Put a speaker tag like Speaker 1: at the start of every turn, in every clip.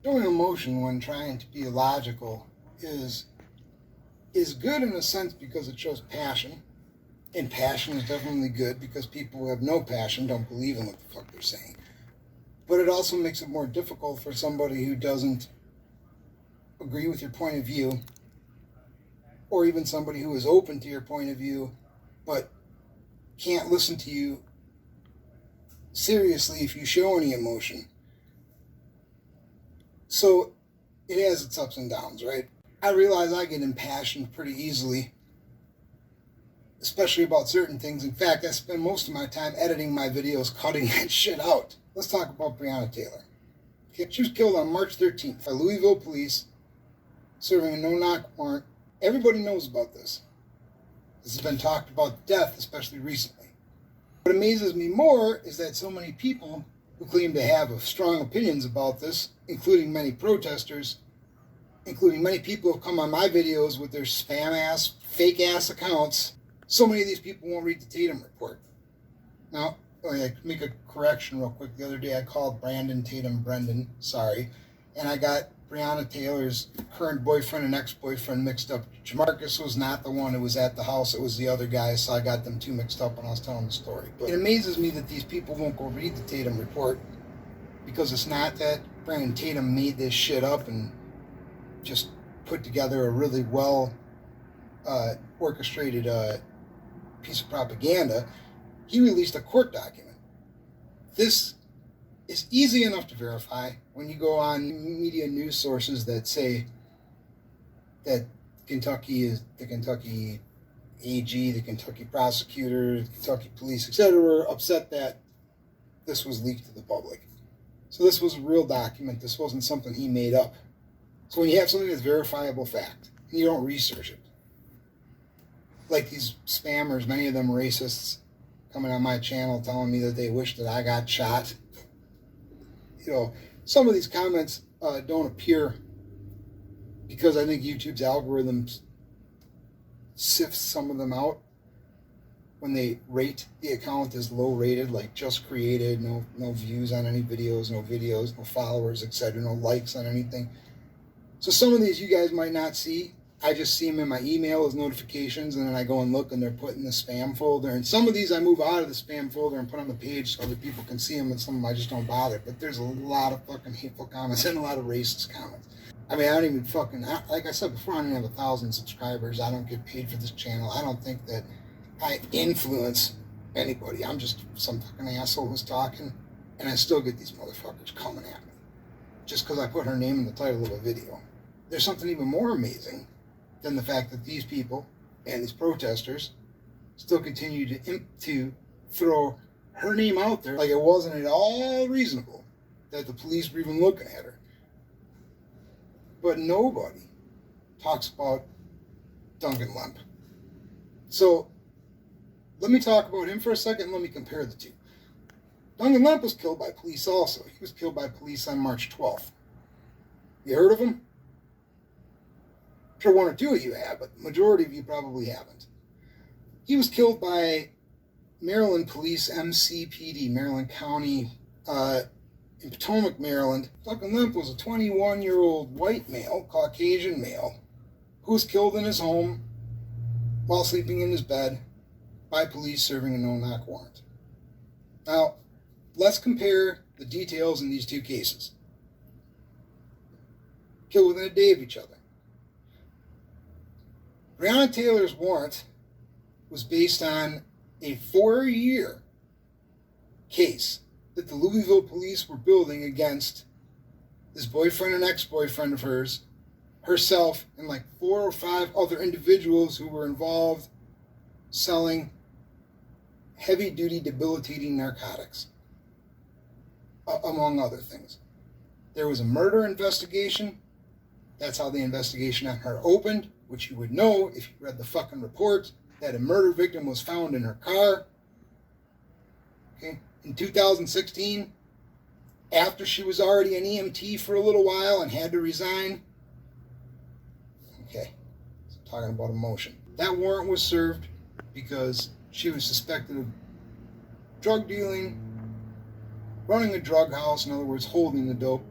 Speaker 1: Showing emotion when trying to be logical is good in a sense because it shows passion. And passion is definitely good because people who have no passion don't believe in what the fuck they're saying. But it also makes it more difficult for somebody who doesn't agree with your point of view, or even somebody who is open to your point of view, but can't listen to you seriously if you show any emotion. So it has its ups and downs, right? I realize I get impassioned pretty easily, especially about certain things. In fact, I spend most of my time editing my videos, cutting that shit out. Let's talk about Breonna Taylor. She was killed on March 13th by Louisville police, serving a no-knock warrant. Everybody knows about this. This has been talked about to death, especially recently. What amazes me more is that so many people who claim to have strong opinions about this, including many protesters, including many people who come on my videos with their spam-ass, fake-ass accounts, so many of these people won't read the Tatum report. Now, I make a correction real quick. The other day I called Brandon Tatum Brendan, sorry, and I got Breonna Taylor's current boyfriend and ex-boyfriend mixed up. Jamarcus was not the one who was at the house, it was the other guy, so I got them two mixed up when I was telling the story. But it amazes me that these people won't go read the Tatum report, because it's not that Brandon Tatum made this shit up and just put together a really well orchestrated piece of propaganda. He released a court document. This is easy enough to verify when you go on media news sources that say that Kentucky is the Kentucky AG, the Kentucky prosecutor, the Kentucky police, etc., were upset that this was leaked to the public. So this was a real document. This wasn't something he made up. So when you have something that's verifiable fact, and you don't research it, like these spammers, many of them racists, coming on my channel telling me that they wish that I got shot. You know, some of these comments don't appear because I think YouTube's algorithms sifts some of them out when they rate the account as low rated, like just created, no views on any videos, no followers, etc., no likes on anything. So some of these you guys might not see. I just see them in my email as notifications, and then I go and look, and they're put in the spam folder. And some of these I move out of the spam folder and put on the page so other people can see them, and some of them I just don't bother. But there's a lot of fucking hateful comments and a lot of racist comments. I mean, I don't even fucking, like I said before, I don't even have 1,000 subscribers. I don't get paid for this channel. I don't think that I influence anybody. I'm just some fucking asshole who's talking, and I still get these motherfuckers coming at me just because I put her name in the title of a video. There's something even more amazing than the fact that these people and these protesters still continue to throw her name out there like it wasn't at all reasonable that the police were even looking at her. But nobody talks about Duncan Lemp. So let me talk about him for a second. Let me compare the two. Duncan Lemp was killed by police also. He was killed by police on March 12th. You heard of him? I'm sure one or two of you have, but the majority of you probably haven't. He was killed by Maryland Police, MCPD, Maryland County, in Potomac, Maryland. Duncan Lemp was a 21-year-old white male, Caucasian male, who was killed in his home while sleeping in his bed by police serving a no-knock warrant. Now, let's compare the details in these two cases. Killed within a day of each other. Breonna Taylor's warrant was based on a 4-year case that the Louisville police were building against this boyfriend and ex-boyfriend of hers, herself, and like 4 or 5 other individuals who were involved selling heavy-duty debilitating narcotics, among other things. There was a murder investigation. That's how the investigation on her opened, which you would know if you read the fucking report, that a murder victim was found in her car. Okay. In 2016, after she was already an EMT for a little while and had to resign. Okay, so talking about emotion. That warrant was served because she was suspected of drug dealing, running a drug house, in other words, holding the dope,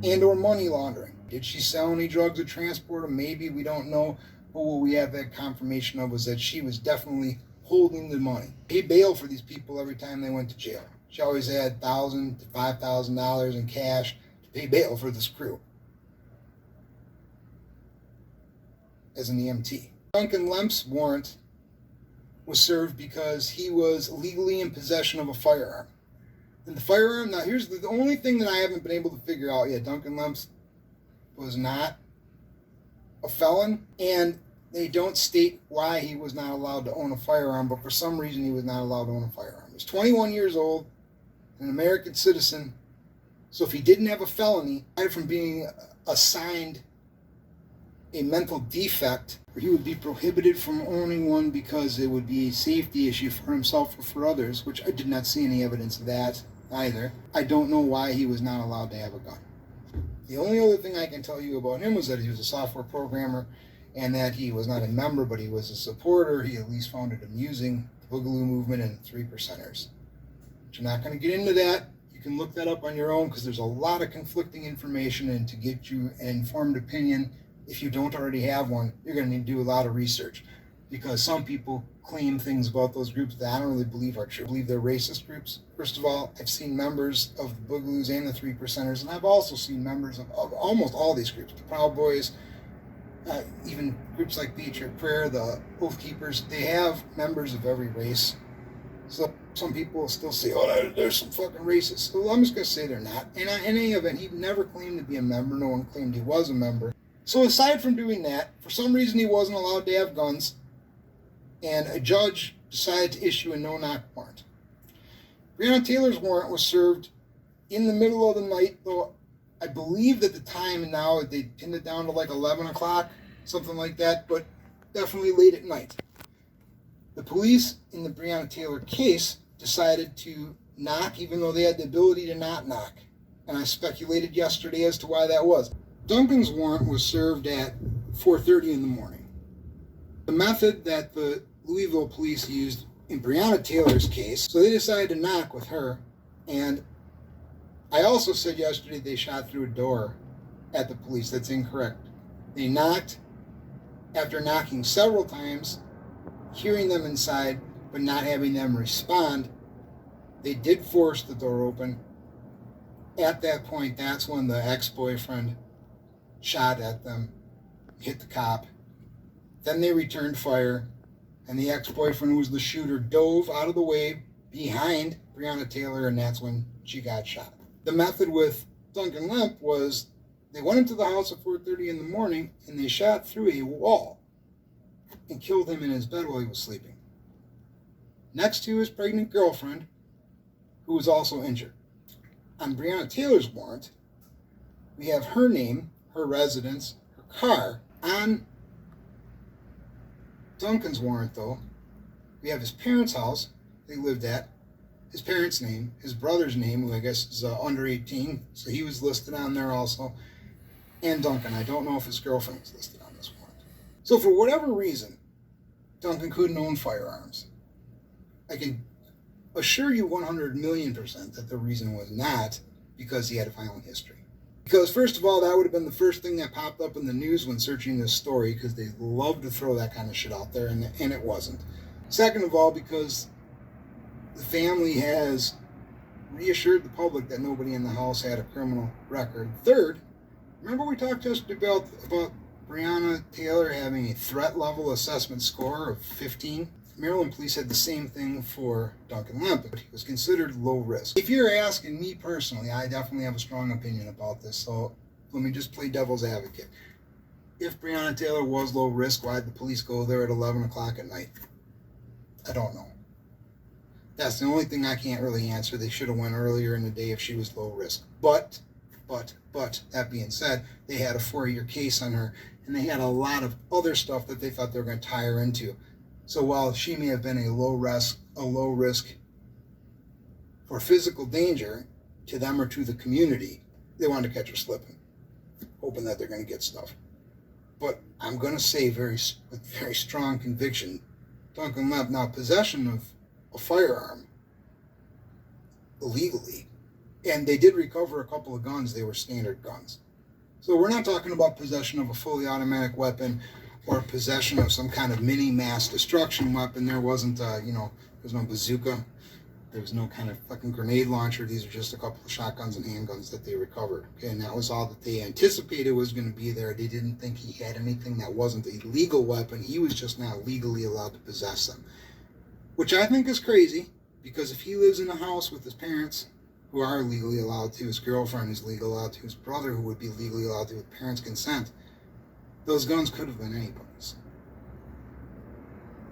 Speaker 1: and or money laundering. Did she sell any drugs or transport them? Maybe, we don't know. But what we have that confirmation of was that she was definitely holding the money. Paid bail for these people every time they went to jail. She always had $1,000 to $5,000 in cash to pay bail for this crew as an EMT. Duncan Lemp's warrant was served because he was legally in possession of a firearm. And the firearm, now here's the only thing that I haven't been able to figure out yet. Duncan Lemp's was not a felon, and they don't state why he was not allowed to own a firearm, but for some reason he was not allowed to own a firearm. He's 21 years old, an American citizen, so if he didn't have a felony, aside from being assigned a mental defect, he would be prohibited from owning one because it would be a safety issue for himself or for others, which I did not see any evidence of that either. I don't know why he was not allowed to have a gun. The only other thing I can tell you about him was that he was a software programmer and that he was not a member, but he was a supporter. He at least found it amusing, the Boogaloo movement and the 3%ers. But you're not going to get into that. You can look that up on your own because there's a lot of conflicting information, and to get you an informed opinion, if you don't already have one, you're going to need to do a lot of research, because some people claim things about those groups that I don't really believe are true. I believe they're racist groups. First of all, I've seen members of the Boogaloos and the 3%ers, and I've also seen members of almost all these groups, the Proud Boys, even groups like Patriot Prayer, the Oath Keepers. They have members of every race. So some people will still say, oh, there's some fucking racists. So I'm just going to say they're not. And in any event, he never claimed to be a member. No one claimed he was a member. So aside from doing that, for some reason he wasn't allowed to have guns, and a judge decided to issue a no-knock warrant. Breonna Taylor's warrant was served in the middle of the night, though I believe that the time now, they pinned it down to like 11 o'clock, something like that, but definitely late at night. The police in the Breonna Taylor case decided to knock, even though they had the ability to not knock. And I speculated yesterday as to why that was. Duncan's warrant was served at 4:30 in the morning. The method that the Louisville police used in Breonna Taylor's case, so they decided to knock with her. And I also said yesterday they shot through a door at the police. That's incorrect. They knocked. After knocking several times, hearing them inside, but not having them respond, they did force the door open. At that point, that's when the ex-boyfriend shot at them, hit the cop. Then they returned fire, and the ex-boyfriend, who was the shooter, dove out of the way behind Breonna Taylor, and that's when she got shot. The method with Duncan Lemp was they went into the house at 4:30 in the morning, and they shot through a wall and killed him in his bed while he was sleeping, next to his pregnant girlfriend, who was also injured. On Breonna Taylor's warrant, we have her name, her residence, her car. On Duncan's warrant, though, we have his parents' house they lived at, his parents' name, his brother's name, who I guess is under 18, so he was listed on there also, and Duncan. I don't know if his girlfriend was listed on this warrant. So for whatever reason, Duncan couldn't own firearms. I can assure you 100,000,000% that the reason was not because he had a violent history. Because first of all, that would have been the first thing that popped up in the news when searching this story, because they love to throw that kind of shit out there, and it wasn't. Second of all, because the family has reassured the public that nobody in the house had a criminal record. Third, remember we talked yesterday about Breonna Taylor having a threat level assessment score of 15? Maryland police had the same thing for Duncan Lemp, but he was considered low risk. If you're asking me personally, I definitely have a strong opinion about this, so let me just play devil's advocate. If Breonna Taylor was low risk, why'd the police go there at 11 o'clock at night? I don't know. That's the only thing I can't really answer. They should have went earlier in the day if she was low risk. But, that being said, they had a 4-year case on her, and they had a lot of other stuff that they thought they were going to tie her into. So while she may have been a low risk for physical danger to them or to the community, they wanted to catch her slipping, hoping that they're going to get stuff. But I'm going to say with very strong conviction, Duncan Lemp, now possession of a firearm illegally And they did recover a couple of guns. They were standard guns. So we're not talking about possession of a fully automatic weapon or possession of some kind of mini mass destruction weapon. There wasn't, there's no bazooka. There was no kind of fucking grenade launcher. These are just a couple of shotguns and handguns that they recovered. Okay, and that was all that they anticipated was going to be there. They didn't think he had anything that wasn't a legal weapon. He was just not legally allowed to possess them. Which I think is crazy, because if he lives in a house with his parents, who are legally allowed to, his girlfriend is legally allowed to, his brother, who would be legally allowed to with parents' consent, those guns could have been anybody's.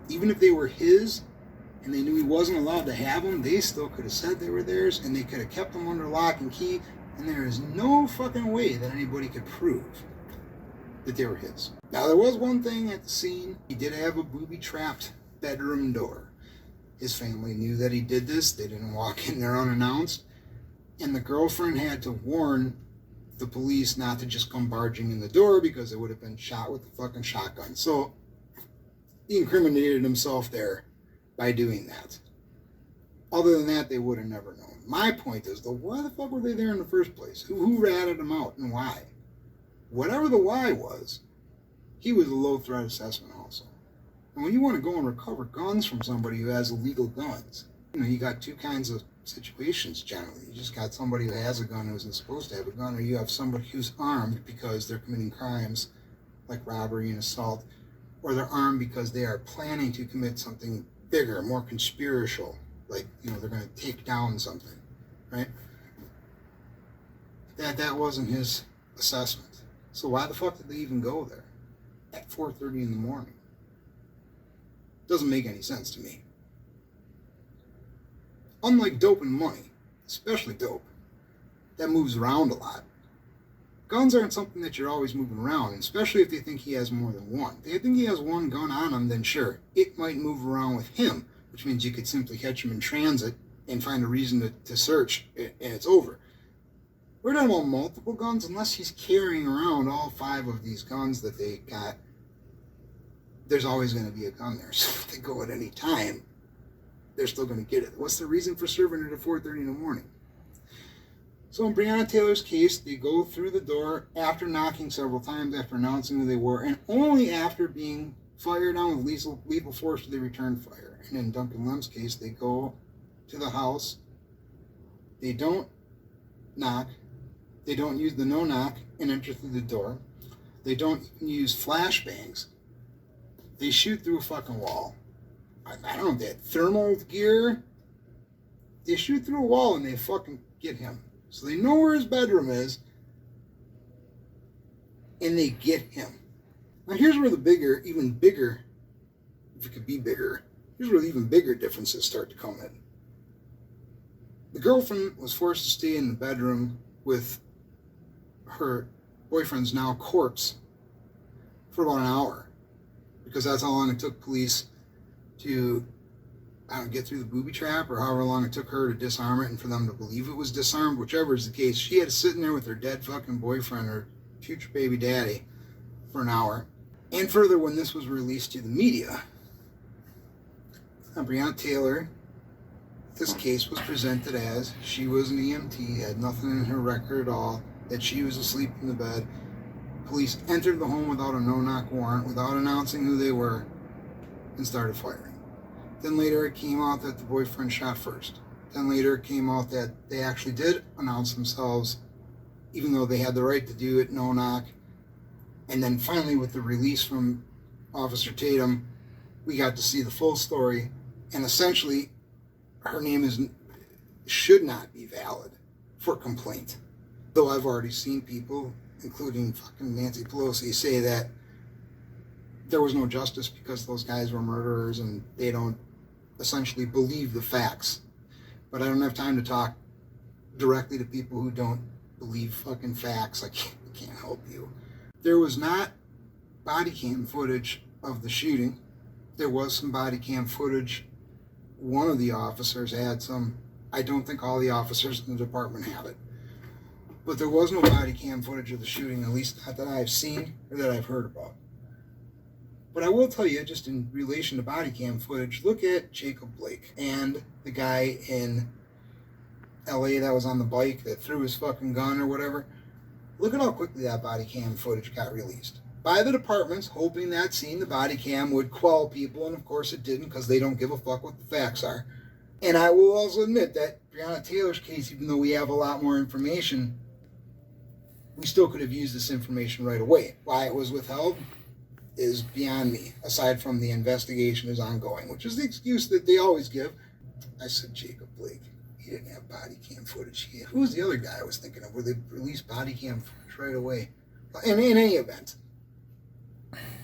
Speaker 1: Even if they were his, and they knew he wasn't allowed to have them, they still could have said they were theirs, and they could have kept them under lock and key, and there is no fucking way that anybody could prove that they were his. Now, there was one thing at the scene. He did have a booby-trapped bedroom door. His family knew that he did this. They didn't walk in there unannounced. And the girlfriend had to warn the police not to just come barging in the door because it would have been shot with a fucking shotgun. So he incriminated himself there by doing that. Other than that, they would have never known. My point is, though, why the fuck were they there in the first place? Who ratted them out and why? Whatever the why was, he was a low threat assessment also. And when you want to go and recover guns from somebody who has illegal guns, you got two kinds of situations generally. You just got somebody who has a gun who isn't supposed to have a gun, or you have somebody who's armed because they're committing crimes like robbery and assault, or they're armed because they are planning to commit something bigger, more conspiratorial, like, they're going to take down something, right? That wasn't his assessment. So why the fuck did they even go there at 4:30 in the morning? Doesn't make any sense to me. Unlike dope and money, especially dope, that moves around a lot, guns aren't something that you're always moving around, especially if they think he has more than one. If they think he has one gun on him, then sure, it might move around with him, which means you could simply catch him in transit and find a reason to search, and it's over. We're talking about multiple guns. Unless he's carrying around all 5 of these guns that they got, there's always going to be a gun there. So if they go at any time, they're still going to get it. What's the reason for serving it at 4:30 in the morning? So in Breonna Taylor's case, they go through the door after knocking several times, after announcing who they were, and only after being fired on with lethal force do they return fire. And in Duncan Lemp's case, they go to the house. They don't knock. They don't use the no-knock and enter through the door. They don't even use flashbangs. They shoot through a fucking wall. I don't know if they had thermal gear. They shoot through a wall and they fucking get him. So they know where his bedroom is, and they get him. Now here's where the even bigger, if it could be bigger, here's where the even bigger differences start to come in. The girlfriend was forced to stay in the bedroom with her boyfriend's now corpse for about an hour, because that's how long it took police to get through the booby trap, or however long it took her to disarm it and for them to believe it was disarmed. Whichever is the case, she had to sit in there with her dead fucking boyfriend, or future baby daddy, for an hour. And further, when this was released to the media, Breonna Taylor, this case was presented as she was an EMT, had nothing in her record at all, that she was asleep in the bed. Police entered the home without a no-knock warrant, without announcing who they were, and started firing. Then later it came out that the boyfriend shot first. Then later it came out that they actually did announce themselves, even though they had the right to do it, no knock. And then finally, with the release from Officer Tatum, we got to see the full story. And essentially, her name should not be valid for complaint. Though I've already seen people, including fucking Nancy Pelosi, say that there was no justice because those guys were murderers and they don't essentially believe the facts. But I don't have time to talk directly to people who don't believe fucking facts. I can't help you. There was not body cam footage of the shooting. There was some body cam footage. One of the officers had some. I don't think all the officers in the department have it. But there was no body cam footage of the shooting, at least not that I've seen or that I've heard about. But I will tell you, just in relation to body cam footage, look at Jacob Blake and the guy in LA that was on the bike that threw his fucking gun or whatever. Look at how quickly that body cam footage got released. By the departments, hoping that seeing the body cam would quell people, and of course it didn't, because they don't give a fuck what the facts are. And I will also admit that Breonna Taylor's case, even though we have a lot more information, we still could have used this information right away. Why it was withheld is beyond me, aside from the investigation is ongoing, which is the excuse that they always give. I said Jacob Blake. He didn't have body cam footage. Who was the other guy I was thinking of where they released body cam footage right away? In any event,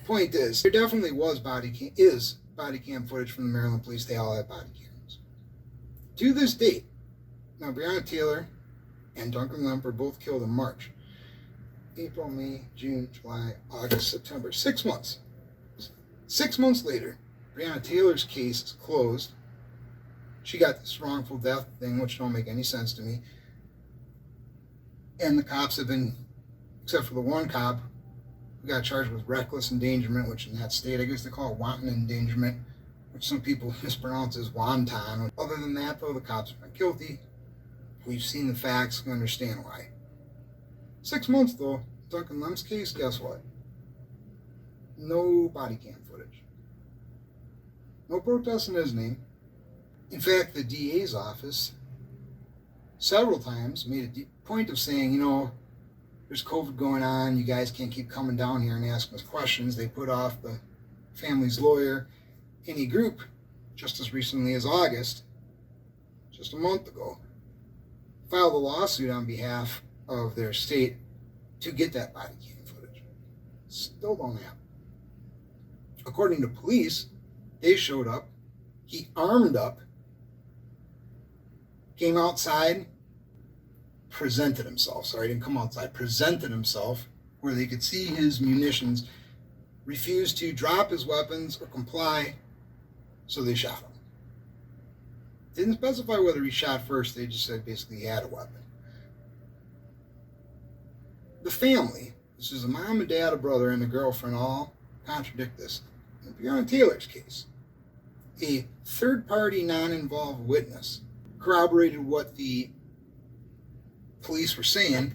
Speaker 1: point is, there definitely was body cam footage from the Maryland police. They all have body cams. To this date, now Breonna Taylor and Duncan Lemp were both killed in March. April, May, June, July, August, September. 6 months. 6 months later, Breonna Taylor's case is closed. She got this wrongful death thing, which don't make any sense to me. And the cops have been, except for the one cop who got charged with reckless endangerment, which in that state, I guess they call it wanton endangerment, which some people mispronounce as wonton. Other than that, though, the cops have been guilty. We've seen the facts, we understand why. 6 months, though, Duncan Lemp's case, guess what? No body cam footage. No protests in his name. In fact, the DA's office several times made a point of saying, you know, there's COVID going on, you guys can't keep coming down here and asking us questions. They put off the family's lawyer, any group, just as recently as August, just a month ago, filed a lawsuit on behalf of their state to get that body cam footage. Still don't have it. According to police, they showed up, he armed up, came outside, presented himself. Sorry, didn't come outside. Presented himself where they could see his munitions, refused to drop his weapons or comply, so they shot him. Didn't specify whether he shot first, they just said basically he had a weapon. The family, this is a mom, a dad, a brother, and a girlfriend, all contradict this. In Breonna Taylor's case, a third-party, non-involved witness corroborated what the police were saying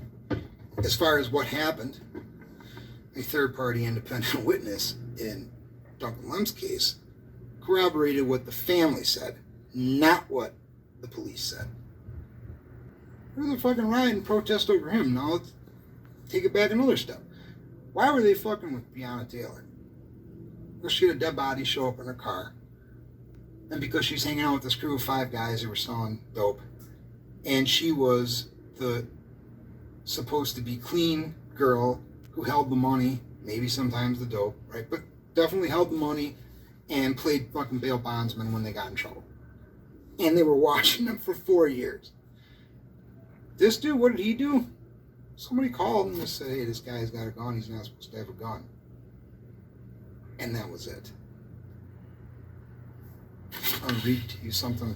Speaker 1: as far as what happened. A third-party independent witness in Duncan Lemp's case corroborated what the family said, not what the police said. There was a fucking riot and protest over him. Now let's take it back another step. Why were they fucking with Breonna Taylor? Because she had a dead body show up in her car. And because she's hanging out with this crew of 5 guys who were selling dope. And she was the supposed to be clean girl who held the money, maybe sometimes the dope, right? But definitely held the money and played fucking bail bondsman when they got in trouble. And they were watching them for 4 years. This dude, what did he do? Somebody called and just said, hey, this guy's got a gun, he's not supposed to have a gun. And that was it. I'll read to you something.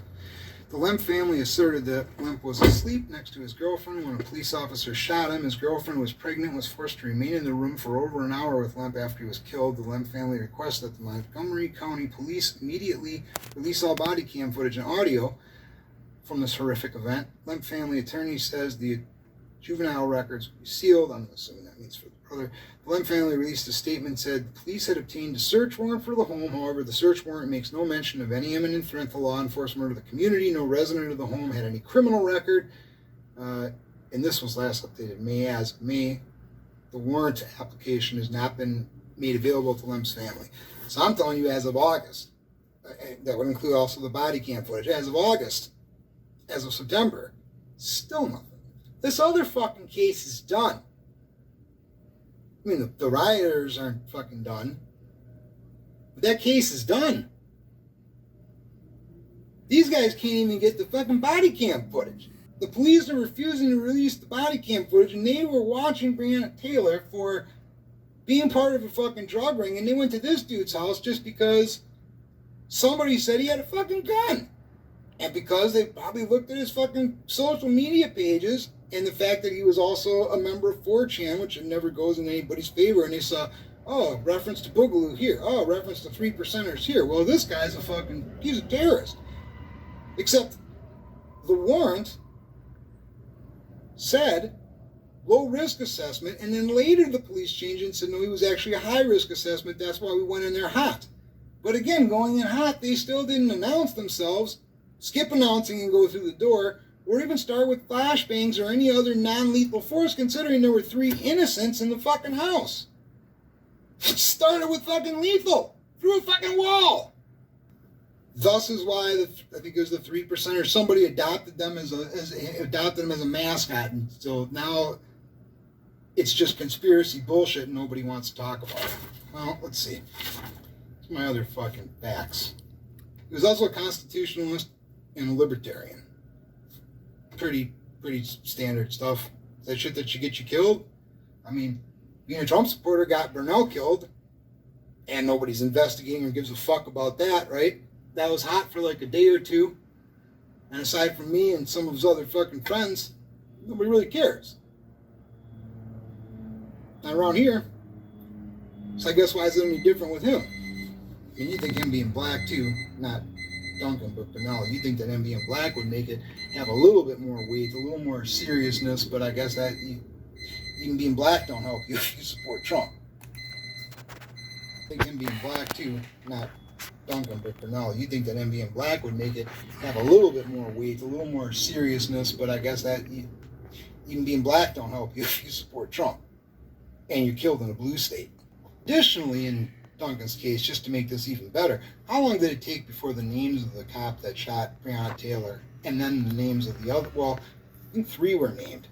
Speaker 1: The Lemp family asserted that Lemp was asleep next to his girlfriend when a police officer shot him. His girlfriend was pregnant and was forced to remain in the room for over an hour with Lemp after he was killed. The Lemp family requested that the Montgomery County Police immediately release all body cam footage and audio from this horrific event. Lemp family attorney says the juvenile records will be sealed. I'm assuming that means for the brother. The Lemp family released a statement, said the police had obtained a search warrant for the home. However, the search warrant makes no mention of any imminent threat to law enforcement or the community. No resident of the home had any criminal record. And this was last updated May. As of May, the warrant application has not been made available to Lemp's family. So I'm telling you, as of August, that would include also the body cam footage. As of August, as of September, still nothing. This other fucking case is done. I mean, the rioters aren't fucking done. But that case is done. These guys can't even get the fucking body cam footage. The police are refusing to release the body cam footage, and they were watching Breonna Taylor for being part of a fucking drug ring, and they went to this dude's house just because somebody said he had a fucking gun. And because they probably looked at his fucking social media pages and the fact that he was also a member of 4chan, which never goes in anybody's favor, and they saw, oh, reference to Boogaloo here, oh, reference to 3%ers here. Well, this guy's he's a terrorist. Except the warrant said low risk assessment, and then later the police changed it and said no, he was actually a high risk assessment. That's why we went in there hot. But again, going in hot, they still didn't announce themselves, skip announcing and go through the door, or even start with flashbangs or any other non-lethal force, considering there were 3 innocents in the fucking house. Started with fucking lethal through a fucking wall. Thus is why I think it was the 3% or somebody adopted them as a mascot, and so now it's just conspiracy bullshit and nobody wants to talk about it. Well, let's see. What's my other fucking facts? He was also a constitutionalist and a libertarian. Pretty standard stuff. That shit that should get you killed. I mean, being a Trump supporter got Breonna killed, and nobody's investigating or gives a fuck about that, right? That was hot for like a day or two, and aside from me and some of his other fucking friends, nobody really cares. Not around here. So I guess why is it any different with him? I mean, you think him being black too, not Duncan, but Breonna, you think that him being black would make it have a little bit more weight, a little more seriousness, but I guess that even being black don't help you if you support Trump. I think him being black too, not Duncan, but Breonna, you think that him being black would make it have a little bit more weight, a little more seriousness, but I guess that even being black don't help you if you support Trump and you're killed in a blue state. Additionally, in Duncan's case, just to make this even better, how long did it take before the names of the cop that shot Breonna Taylor and then the names of the other, well, I think 3 were named.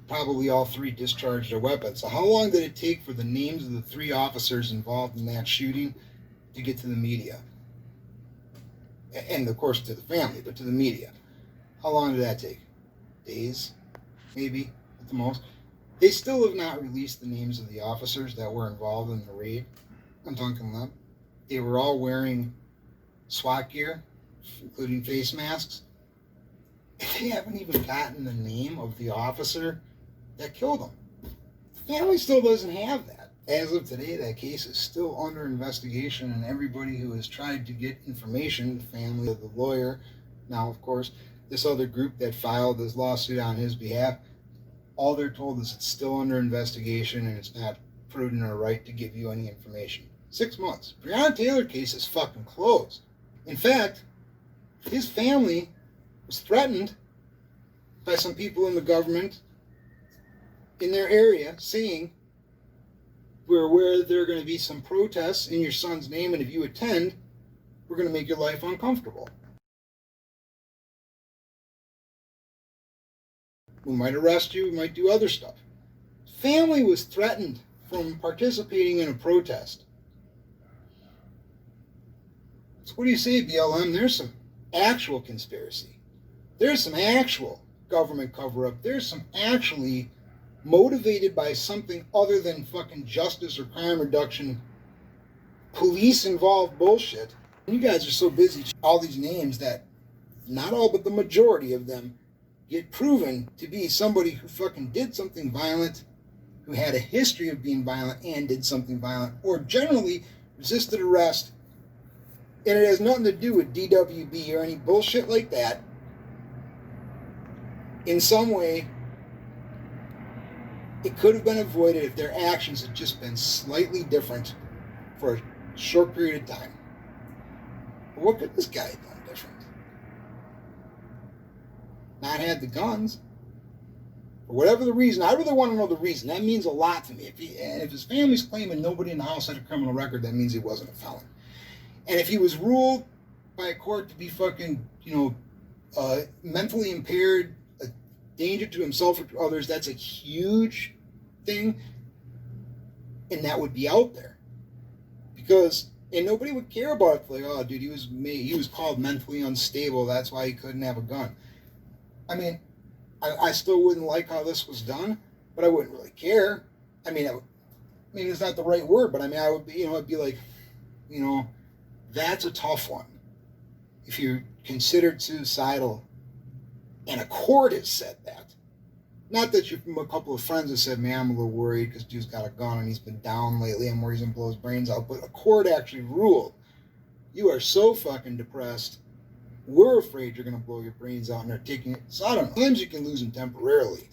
Speaker 1: Probably all 3 discharged their weapons. So how long did it take for the names of the 3 officers involved in that shooting to get to the media? And of course to the family, but to the media. How long did that take? Days, maybe, at the most. They still have not released the names of the officers that were involved in the raid on Duncan Lemp. They were all wearing SWAT gear, including face masks. And they haven't even gotten the name of the officer that killed them. The family still doesn't have that. As of today, that case is still under investigation, and everybody who has tried to get information, the family of the lawyer, now of course, this other group that filed this lawsuit on his behalf, all they're told is it's still under investigation and it's not prudent or right to give you any information. 6 months. Breonna Taylor case is fucking closed. In fact, his family was threatened by some people in the government in their area saying, we're aware that there are going to be some protests in your son's name, and if you attend, we're going to make your life uncomfortable. We might arrest you, we might do other stuff. Family was threatened from participating in a protest. So what do you say, BLM? There's some actual conspiracy. There's some actual government cover-up. There's some actually motivated by something other than fucking justice or crime reduction, police-involved bullshit. You guys are so busy, all these names that not all but the majority of them get proven to be somebody who fucking did something violent, who had a history of being violent and did something violent, or generally resisted arrest, and it has nothing to do with DWB or any bullshit like that. In some way, it could have been avoided if their actions had just been slightly different for a short period of time. But what could this guy have done different? Not had the guns. For whatever the reason, I really want to know the reason. That means a lot to me. If his family's claiming nobody in the house had a criminal record, that means he wasn't a felon. And if he was ruled by a court to be fucking, mentally impaired, a danger to himself or to others, that's a huge thing. And that would be out there. And nobody would care about it. Like, oh, dude, he was called mentally unstable. That's why he couldn't have a gun. I mean, I still wouldn't like how this was done, but I wouldn't really care. I mean, it's not the right word, but I mean, I would be, it'd be like, that's a tough one. If you're considered suicidal, and a court has said that. Not that a couple of friends have said, man, I'm a little worried because dude's got a gun and he's been down lately. I'm worried he's going to blow his brains out. But a court actually ruled, you are so fucking depressed, we're afraid you're going to blow your brains out, and they're taking it. So I don't know. Sometimes you can lose them temporarily.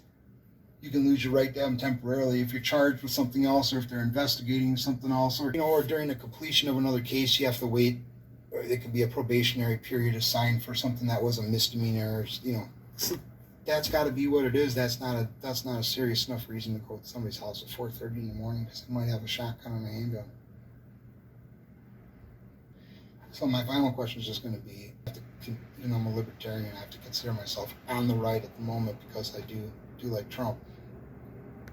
Speaker 1: you can lose your right to have them temporarily if you're charged with something else, or if they're investigating something else, or or during the completion of another case, you have to wait. Or it could be a probationary period assigned for something that was a misdemeanor. That's got to be what it is. That's not a serious enough reason to go to somebody's house at 4:30 in the morning because they might have a shotgun and a handgun. So my final question is just going to be, I'm a libertarian. I have to consider myself on the right at the moment because I do like Trump.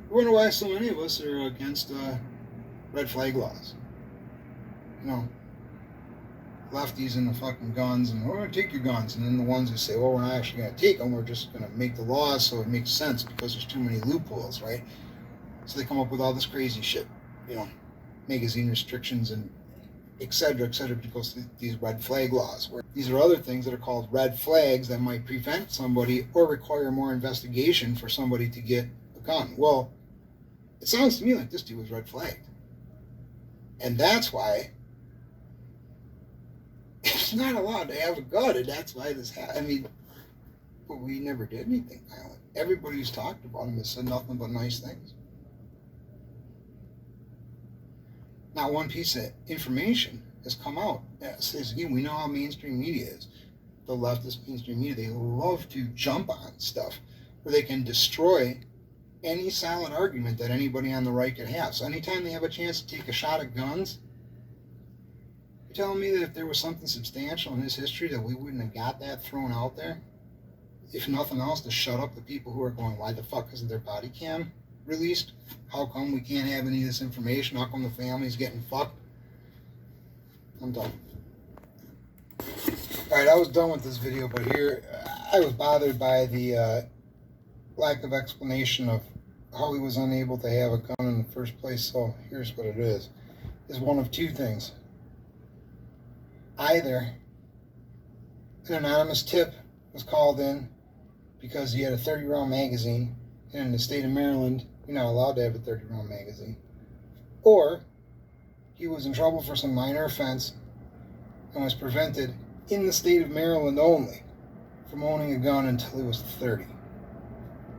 Speaker 1: I wonder why so many of us are against red flag laws. Lefties and the fucking guns, and we're going to take your guns, and then the ones who say, well, we're not actually going to take them, we're just going to make the laws so it makes sense because there's too many loopholes, right? So they come up with all this crazy shit, magazine restrictions and et cetera, because of these red flag laws. Where these are other things that are called red flags that might prevent somebody or require more investigation for somebody to get a gun. Well, it sounds to me like this dude was red flagged. And that's why he's not allowed to have a gun, and that's why this happened. But we never did anything violent. Everybody who's talked about him has said nothing but nice things. Not one piece of information has come out that says, again, we know how mainstream media is. The leftist mainstream media, they love to jump on stuff where they can destroy any solid argument that anybody on the right could have. So anytime they have a chance to take a shot at guns, you're telling me that if there was something substantial in his history that we wouldn't have got that thrown out there? If nothing else, to shut up the people who are going, why the fuck isn't their body cam released? How come we can't have any of this information? How come the family's getting fucked? I'm done. Alright, I was done with this video, but here, I was bothered by the lack of explanation of how he was unable to have a gun in the first place. So here's what it is. It's one of two things. Either an anonymous tip was called in because he had a 30-round magazine, and in the state of Maryland, you're not allowed to have a 30-round magazine. Or he was in trouble for some minor offense and was prevented in the state of Maryland only from owning a gun until he was 30.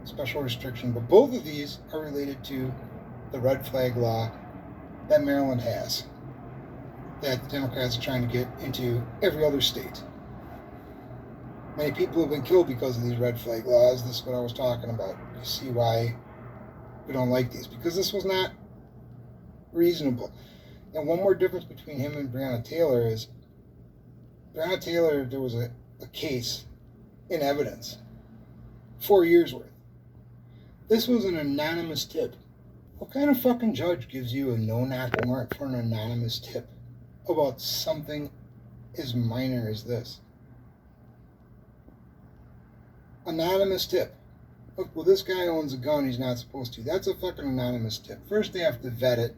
Speaker 1: Special restriction. But both of these are related to the red flag law that Maryland has, that the Democrats are trying to get into every other state. Many people have been killed because of these red flag laws. This is what I was talking about. You see why we don't like these. Because this was not reasonable. And one more difference between him and Breonna Taylor is, Breonna Taylor, there was a case in evidence, 4 years worth. This was an anonymous tip. What kind of fucking judge gives you a no-knock warrant for an anonymous tip about something as minor as this? Anonymous tip. Look, well, this guy owns a gun he's not supposed to. That's a fucking anonymous tip. First, they have to vet it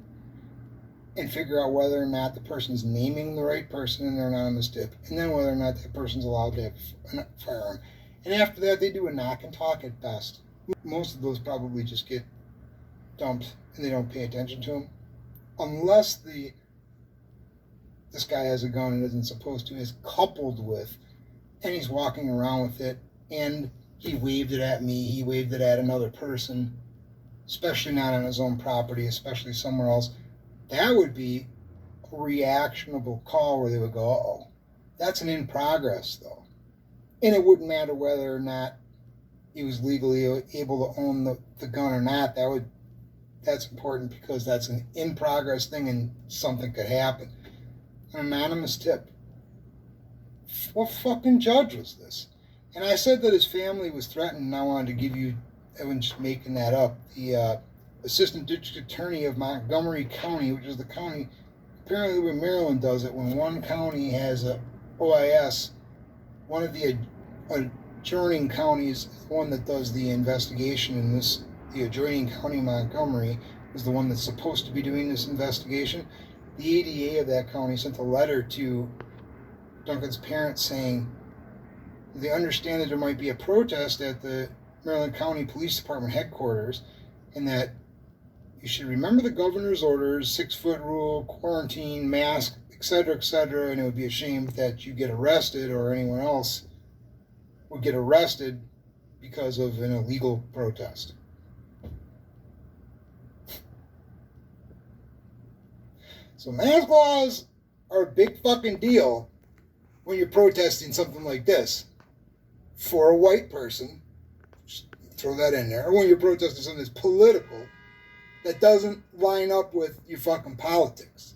Speaker 1: and figure out whether or not the person's naming the right person in their anonymous tip, and then whether or not that person's allowed to have a firearm. And after that, they do a knock and talk at best. Most of those probably just get dumped and they don't pay attention to them. Unless this guy has a gun and isn't supposed to, is coupled with, and he's walking around with it, and he waved it at me, he waved it at another person, especially not on his own property, especially somewhere else. That would be a reactionable call where they would go, uh-oh. That's an in progress, though. And it wouldn't matter whether or not he was legally able to own the gun or not. That's important because that's an in progress thing and something could happen. An anonymous tip. What fucking judge was this? And I said that his family was threatened, and I wanted to give you, I wasn't just making that up, the Assistant District Attorney of Montgomery County, which is the county, apparently when Maryland does it, when one county has a OIS, one of the adjoining counties, the one that does the investigation in this, the adjoining county, Montgomery, is the one that's supposed to be doing this investigation. The ADA of that county sent a letter to Duncan's parents saying they understand that there might be a protest at the Maryland County Police Department headquarters, and that you should remember the governor's orders, 6-foot rule, quarantine, mask, etc., and it would be a shame that you get arrested or anyone else would get arrested because of an illegal protest. So mask laws are a big fucking deal when you're protesting something like this for a white person. Just throw that in there. Or when you're protesting something that's political that doesn't line up with your fucking politics.